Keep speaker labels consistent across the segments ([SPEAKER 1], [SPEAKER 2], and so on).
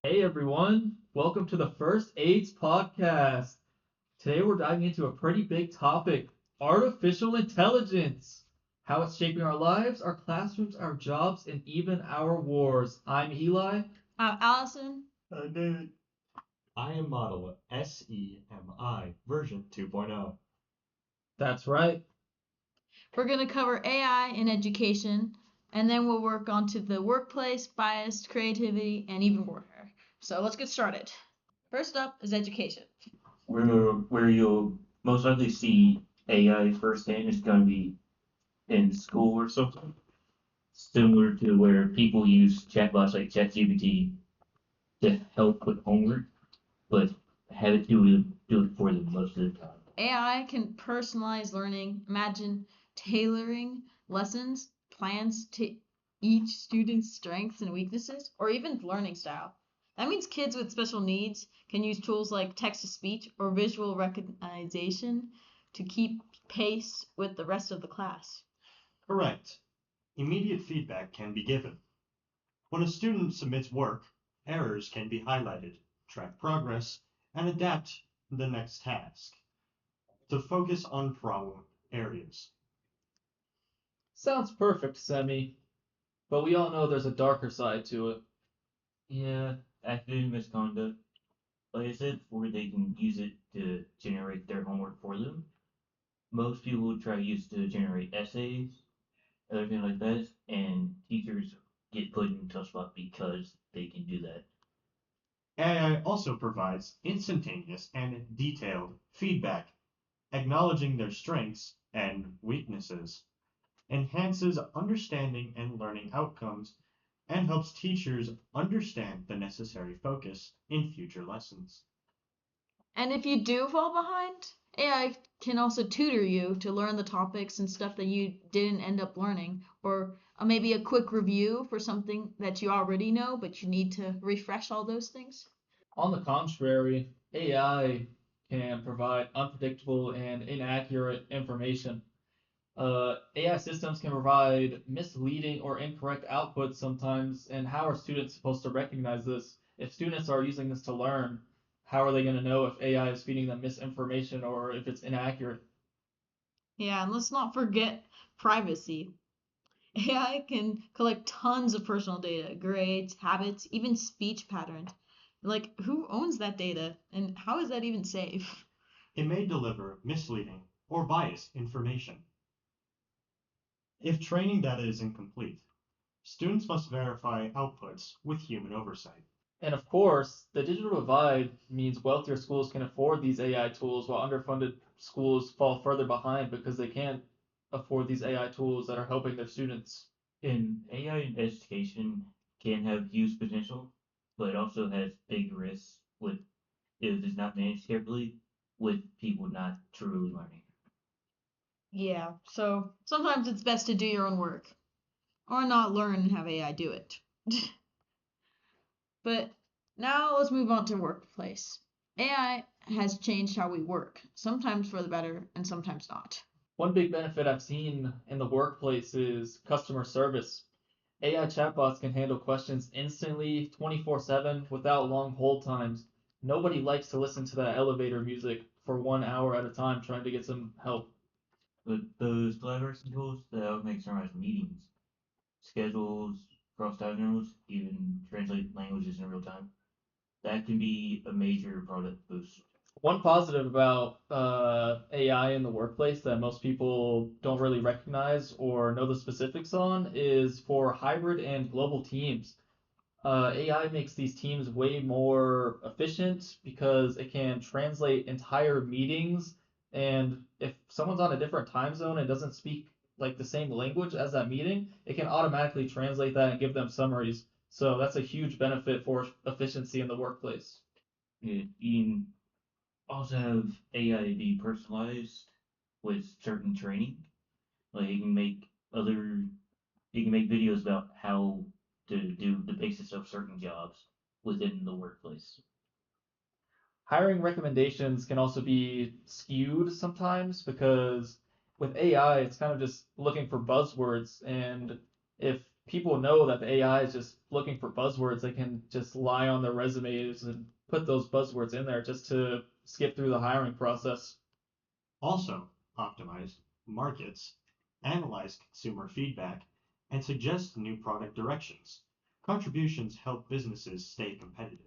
[SPEAKER 1] Hey everyone, welcome to the first ADES podcast. Today we're diving into a pretty big topic, artificial intelligence. How it's shaping our lives, our classrooms, our jobs, and even our wars. I'm Eli.
[SPEAKER 2] I'm Allison.
[SPEAKER 3] David. I am Model SEMI version 2.0.
[SPEAKER 1] That's right.
[SPEAKER 2] We're going to cover AI in education, and then we'll work onto the workplace, bias, creativity, and even warfare. So let's get started. First up is education.
[SPEAKER 4] Where you'll most likely see AI firsthand is going to be in school or something, similar to where people use chatbots like ChatGPT to help with homework, but have it do it for them most of the time.
[SPEAKER 2] AI can personalize learning. Imagine tailoring lessons, plans to each student's strengths and weaknesses, or even learning style. That means kids with special needs can use tools like text-to-speech or visual recognition to keep pace with the rest of the class.
[SPEAKER 3] Correct. Immediate feedback can be given. When a student submits work, errors can be highlighted, track progress, and adapt the next task to focus on problem areas.
[SPEAKER 1] Sounds perfect, Semi. But we all know there's a darker side to it.
[SPEAKER 4] Yeah, academic misconduct. Like I said before, they can use it to generate their homework for them. Most people try to use it to generate essays, everything like that, and teachers get put in a tough spot because they can do that.
[SPEAKER 3] AI also provides instantaneous and detailed feedback, acknowledging their strengths and weaknesses, enhances understanding and learning outcomes, and helps teachers understand the necessary focus in future lessons.
[SPEAKER 2] And if you do fall behind, AI can also tutor you to learn the topics and stuff that you didn't end up learning, or maybe a quick review for something that you already know, but you need to refresh all those things.
[SPEAKER 1] On the contrary, AI can provide unpredictable and inaccurate information. AI systems can provide misleading or incorrect outputs sometimes, and how are students supposed to recognize this? If students are using this to learn, how are they going to know if AI is feeding them misinformation or if it's inaccurate?
[SPEAKER 2] Yeah, and let's not forget privacy. AI can collect tons of personal data, grades, habits, even speech patterns. Like, who owns that data, and how is that even safe?
[SPEAKER 3] It may deliver misleading or biased information. If training data is incomplete, students must verify outputs with human oversight.
[SPEAKER 1] And of course, the digital divide means wealthier schools can afford these AI tools while underfunded schools fall further behind because they can't afford these AI tools that are helping their students.
[SPEAKER 4] And AI in education can have huge potential, but it also has big risks with if it's not managed carefully, with people not truly learning.
[SPEAKER 2] Yeah, so sometimes it's best to do your own work, or not learn and have AI do it. But now let's move on to workplace. AI has changed how we work, sometimes for the better and sometimes not.
[SPEAKER 1] One big benefit I've seen in the workplace is customer service. AI chatbots can handle questions instantly, 24/7, without long hold times. Nobody likes to listen to that elevator music for 1 hour at a time trying to get some help.
[SPEAKER 4] But those collaboration tools that make summarize meetings, schedules, cross diagnose, even translate languages in real time, that can be a major product boost.
[SPEAKER 1] One positive about AI in the workplace that most people don't really recognize or know the specifics on is for hybrid and global teams. AI makes these teams way more efficient because it can translate entire meetings. And if someone's on a different time zone and doesn't speak like the same language as that meeting, it can automatically translate that and give them summaries. So that's a huge benefit for efficiency in the workplace.
[SPEAKER 4] You can also have AI be personalized with certain training. Like you can make videos about how to do the basics of certain jobs within the workplace.
[SPEAKER 1] Hiring recommendations can also be skewed sometimes because with AI, it's kind of just looking for buzzwords. And if people know that the AI is just looking for buzzwords. They can just lie on their resumes and put those buzzwords in there just to skip through the hiring process.
[SPEAKER 3] Also, optimize markets, analyze consumer feedback, and suggest new product directions. Contributions help businesses stay competitive.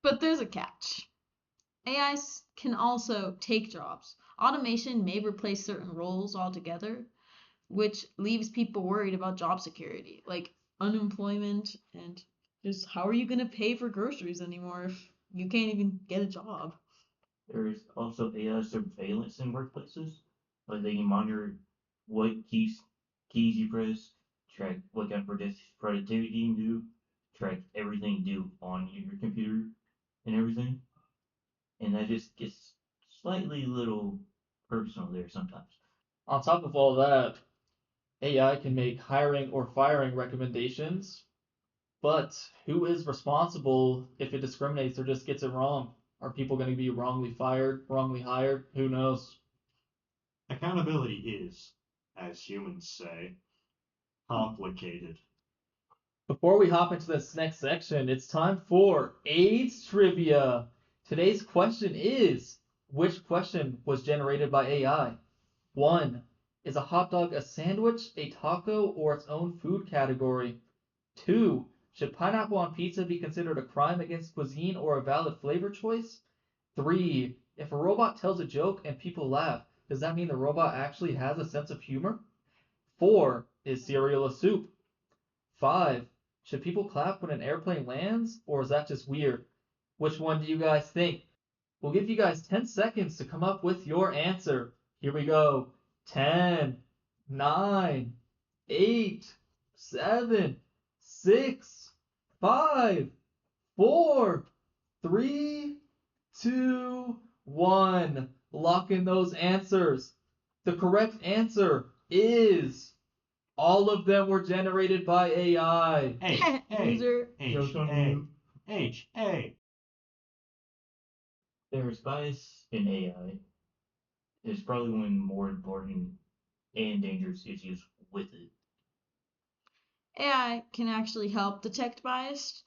[SPEAKER 2] But there's a catch. AI can also take jobs. Automation may replace certain roles altogether, which leaves people worried about job security, like unemployment and just how are you going to pay for groceries anymore if you can't even get a job?
[SPEAKER 4] There's also AI surveillance in workplaces. Like they can monitor what keys you press, track what kind of productivity you can do, track everything you do on your computer and everything. And that just gets slightly little personal there sometimes.
[SPEAKER 1] On top of all that, AI can make hiring or firing recommendations, but who is responsible if it discriminates or just gets it wrong? Are people going to be wrongly fired, wrongly hired? Who knows?
[SPEAKER 3] Accountability is, as humans say, complicated.
[SPEAKER 1] Before we hop into this next section, it's time for AIDS trivia. Today's question is, which question was generated by AI? 1. Is a hot dog a sandwich, a taco, or its own food category? 2. Should pineapple on pizza be considered a crime against cuisine or a valid flavor choice? 3. If a robot tells a joke and people laugh, does that mean the robot actually has a sense of humor? 4. Is cereal a soup? 5. Should people clap when an airplane lands, or is that just weird? Which one do you guys think? We'll give you guys 10 seconds to come up with your answer. Here we go. 10, 9, 8, 7, 6, 5, 4, 3, 2, 1. Lock in those answers. The correct answer is all of them were generated by AI.
[SPEAKER 2] Loser.
[SPEAKER 3] A.
[SPEAKER 4] There's bias in AI. There's probably one of the more important and dangerous issues with it.
[SPEAKER 2] AI can actually help detect bias.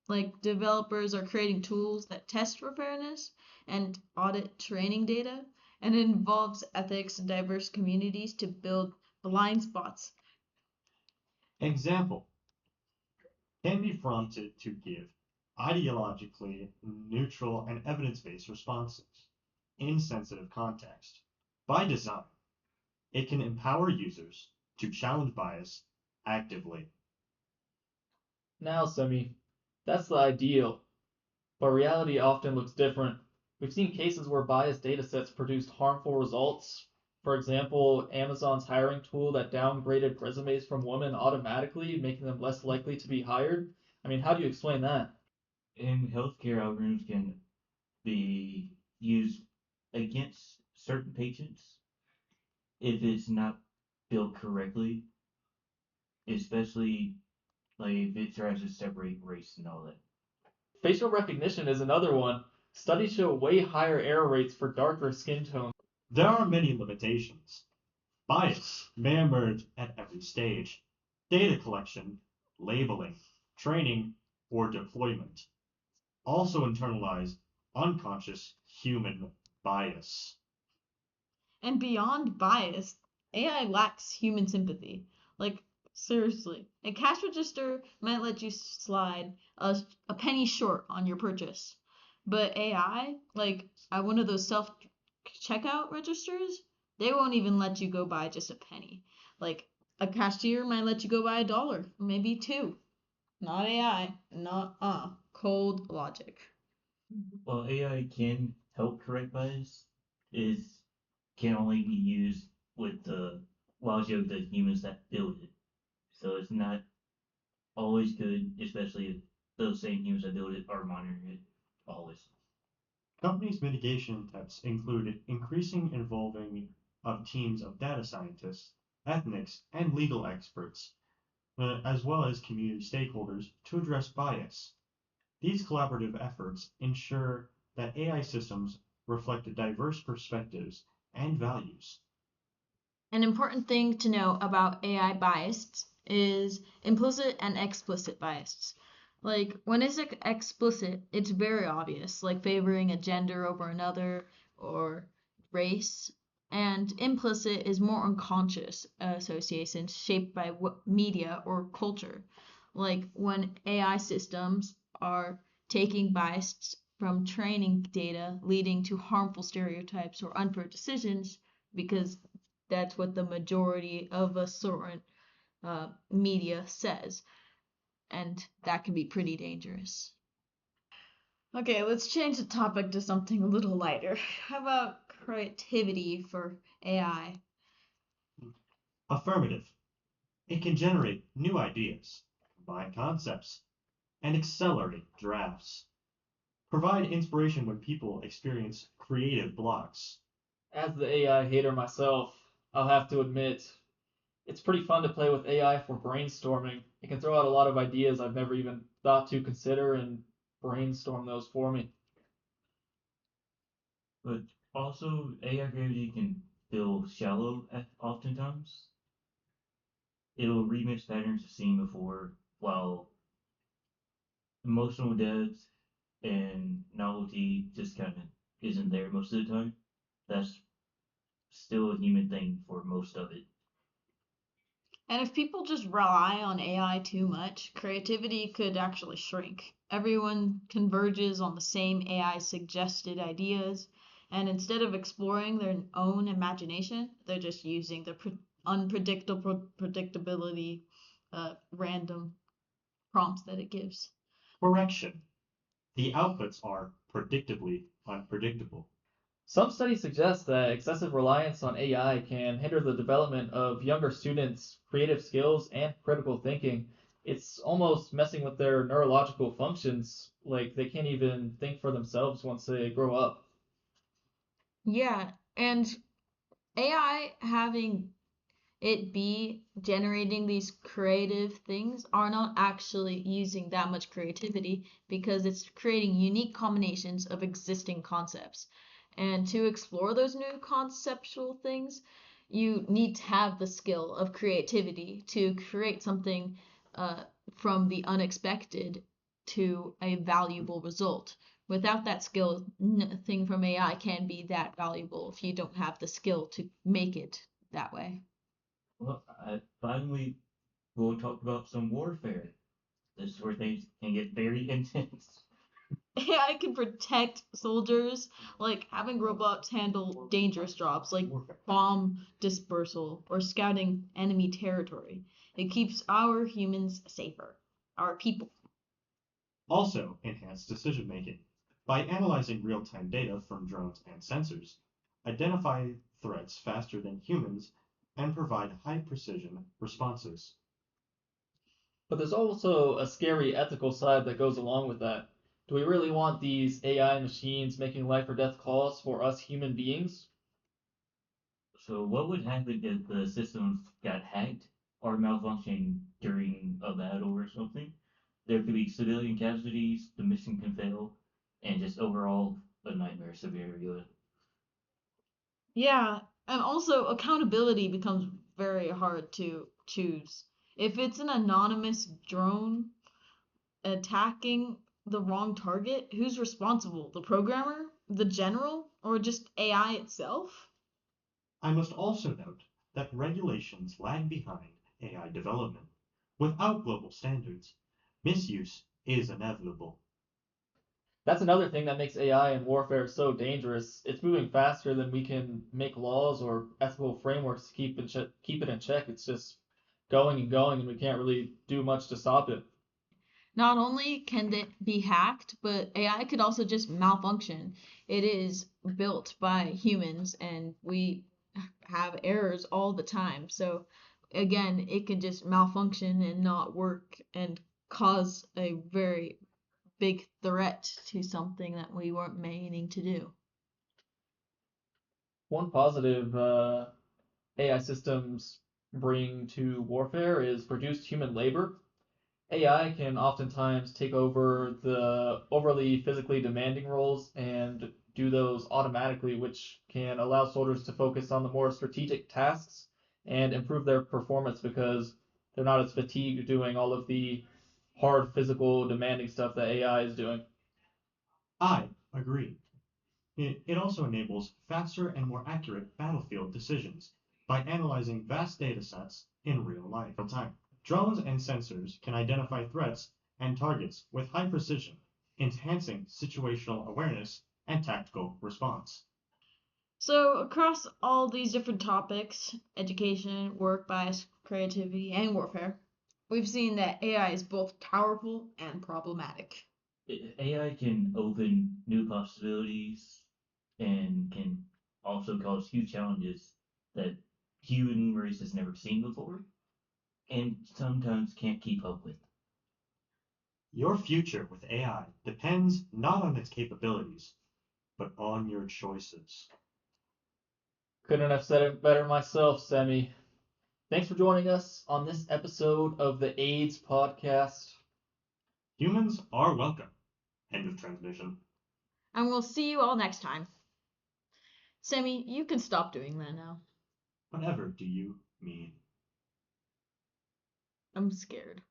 [SPEAKER 2] Like developers are creating tools that test for fairness and audit training data, and it involves ethics and diverse communities to build blind spots.
[SPEAKER 3] Example can be prompted to give ideologically neutral and evidence-based responses in sensitive context. By design, it can empower users to challenge bias actively.
[SPEAKER 1] Now, Semi, that's the ideal, but reality often looks different. We've seen cases where biased datasets produced harmful results. For example, Amazon's hiring tool that downgraded resumes from women automatically, making them less likely to be hired. I mean, how do you explain that?
[SPEAKER 4] And healthcare algorithms can be used against certain patients if it's not built correctly, especially like if it tries to separate race and all that.
[SPEAKER 1] Facial recognition is another one. Studies show way higher error rates for darker skin tones.
[SPEAKER 3] There are many limitations. Bias may emerge at every stage: data collection, labeling, training, or deployment. Also internalize unconscious human bias.
[SPEAKER 2] And beyond bias, AI lacks human sympathy. Like, seriously. A cash register might let you slide a penny short on your purchase. But AI, like at one of those self checkout registers, they won't even let you go buy just a penny. Like, a cashier might let you go buy $1, maybe two. Not AI, not cold logic.
[SPEAKER 4] While AI can help correct bias, it can only be used with the logic of the humans that build it. So it's not always good, especially if those same humans that build it are monitoring it always.
[SPEAKER 3] Companies' mitigation attempts included increasing involving of teams of data scientists, ethnics, and legal experts, as well as community stakeholders to address bias. These collaborative efforts ensure that AI systems reflect diverse perspectives and values.
[SPEAKER 2] An important thing to know about AI bias is implicit and explicit bias. Like when it's explicit, it's very obvious, like favoring a gender over another or race. And implicit is more unconscious associations shaped by media or culture. Like when AI systems are taking bias from training data, leading to harmful stereotypes or unfair decisions, because that's what the majority of a certain media says. And that can be pretty dangerous. Okay, let's change the topic to something a little lighter. How about creativity for AI?
[SPEAKER 3] Affirmative. It can generate new ideas, combine concepts, and accelerate drafts. Provide inspiration when people experience creative blocks.
[SPEAKER 1] As the AI hater myself, I'll have to admit, it's pretty fun to play with AI for brainstorming. It can throw out a lot of ideas I've never even thought to consider and brainstorm those for me.
[SPEAKER 4] But also, AI creativity can feel shallow oftentimes. It'll remix patterns you've seen before, while emotional depth and novelty just kind of isn't there most of the time. That's still a human thing for most of it.
[SPEAKER 2] And if people just rely on AI too much, creativity could actually shrink. Everyone converges on the same AI suggested ideas, and instead of exploring their own imagination, they're just using the predictability, random prompts that it gives.
[SPEAKER 3] Correction. The outputs are predictably unpredictable.
[SPEAKER 1] Some studies suggest that excessive reliance on AI can hinder the development of younger students' creative skills and critical thinking. It's almost messing with their neurological functions, like they can't even think for themselves once they grow up.
[SPEAKER 2] Yeah, and AI having it be generating these creative things are not actually using that much creativity because it's creating unique combinations of existing concepts. And to explore those new conceptual things, you need to have the skill of creativity to create something from the unexpected to a valuable result. Without that skill, nothing from AI can be that valuable if you don't have the skill to make it that way.
[SPEAKER 4] Well, finally, we'll talk about some warfare. This is where things can get very intense.
[SPEAKER 2] AI can protect soldiers, like having robots handle dangerous jobs like bomb dispersal or scouting enemy territory. It keeps our humans safer, our people.
[SPEAKER 3] Also, enhance decision making. By analyzing real time data from drones and sensors, identify threats faster than humans, and provide high precision responses.
[SPEAKER 1] But there's also a scary ethical side that goes along with that. Do we really want these AI machines making life or death calls for us human beings?
[SPEAKER 4] So, what would happen if the system got hacked or malfunctioning during a battle or something? There could be civilian casualties, the mission can fail, and just overall a nightmare scenario.
[SPEAKER 2] Yeah, and also accountability becomes very hard to choose. If it's an anonymous drone attacking the wrong target, who's responsible? The programmer, the general, or just AI itself?
[SPEAKER 3] I must also note that regulations lag behind AI development. Without global standards, misuse is inevitable.
[SPEAKER 1] That's another thing that makes AI and warfare so dangerous. It's moving faster than we can make laws or ethical frameworks to keep it in check. It's just going and going, and we can't really do much to stop it.
[SPEAKER 2] Not only can it be hacked, but AI could also just malfunction. It is built by humans and we have errors all the time. So again, it can just malfunction and not work and cause a very big threat to something that we weren't meaning to do.
[SPEAKER 1] One positive AI systems bring to warfare is reduced human labor. AI can oftentimes take over the overly physically demanding roles and do those automatically, which can allow soldiers to focus on the more strategic tasks and improve their performance because they're not as fatigued doing all of the hard physical demanding stuff that AI is doing.
[SPEAKER 3] I agree. It also enables faster and more accurate battlefield decisions by analyzing vast data sets in real life. Time. Drones and sensors can identify threats and targets with high precision, enhancing situational awareness and tactical response.
[SPEAKER 2] So, across all these different topics education, work bias, creativity, and warfare we've seen that AI is both powerful and problematic.
[SPEAKER 4] AI can open new possibilities and can also cause huge challenges that human race has never seen before and sometimes can't keep up with.
[SPEAKER 3] Your future with AI depends not on its capabilities, but on your choices.
[SPEAKER 1] Couldn't have said it better myself, Semi. Thanks for joining us on this episode of the ADES podcast.
[SPEAKER 3] Humans are welcome. End of transmission.
[SPEAKER 2] And we'll see you all next time. Semi, you can stop doing that now.
[SPEAKER 3] Whatever do you mean?
[SPEAKER 2] I'm scared.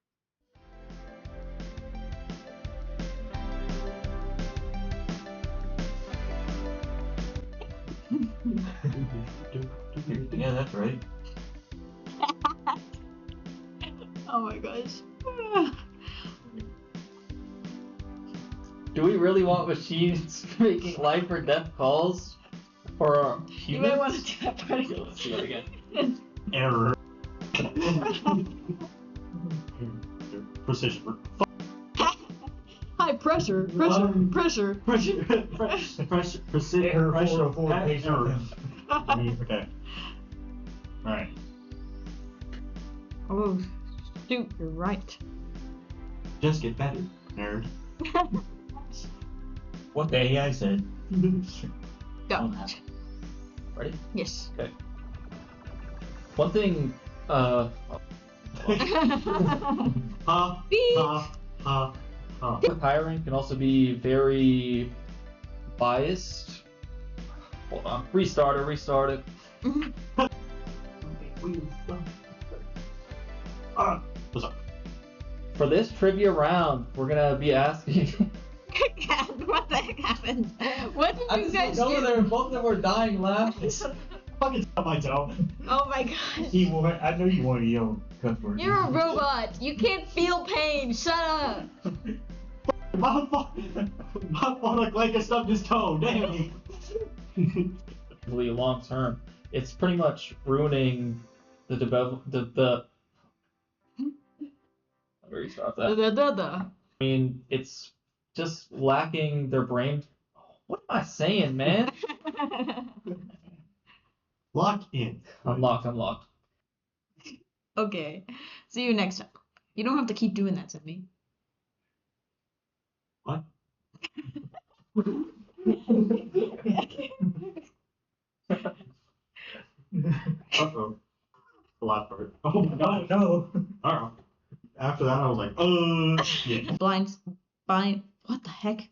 [SPEAKER 4] Yeah, that's right.
[SPEAKER 2] Oh my gosh.
[SPEAKER 1] Do we really want machines making life or death calls for humans?
[SPEAKER 2] You may want to do that part again.
[SPEAKER 1] Let's do it again.
[SPEAKER 3] Error. Precision.
[SPEAKER 2] High pressure. Pressure.
[SPEAKER 3] Precision.
[SPEAKER 4] Error
[SPEAKER 3] Pressure.
[SPEAKER 4] 404, page
[SPEAKER 3] Error.
[SPEAKER 4] 1.
[SPEAKER 3] Okay. Alright.
[SPEAKER 2] Oh, shoot, you're right.
[SPEAKER 3] Just get better, nerd.
[SPEAKER 4] What the AI said.
[SPEAKER 2] Go.
[SPEAKER 1] Ready?
[SPEAKER 2] Yes.
[SPEAKER 1] Okay. One thing,
[SPEAKER 3] Ha,
[SPEAKER 2] Beep.
[SPEAKER 3] ha, ha, ha.
[SPEAKER 1] hiring can also be very biased. Hold on. Restart it.
[SPEAKER 3] What's up?
[SPEAKER 1] For this trivia round, we're gonna be asking.
[SPEAKER 2] What the heck happened? What did you guys do?
[SPEAKER 1] Both of them were dying laughing.
[SPEAKER 3] Fucking stop my toe.
[SPEAKER 2] Oh my gosh.
[SPEAKER 4] I know you want to yell cuss words.
[SPEAKER 2] You're a robot. You can't feel pain. Shut up.
[SPEAKER 3] My fault looked like I stubbed his toe. Damn.
[SPEAKER 1] Long term, it's pretty much ruining the develop the. Let me restart that. I mean, it's just lacking their brain. What am I saying, man?
[SPEAKER 3] Lock in.
[SPEAKER 1] I'm locked.
[SPEAKER 2] Okay. See you next time. You don't have to keep doing that to me.
[SPEAKER 3] What? Uh-oh. The last part. Oh my god.
[SPEAKER 4] No.
[SPEAKER 3] Alright. After that, I was like, yeah.
[SPEAKER 2] Blind. What the heck?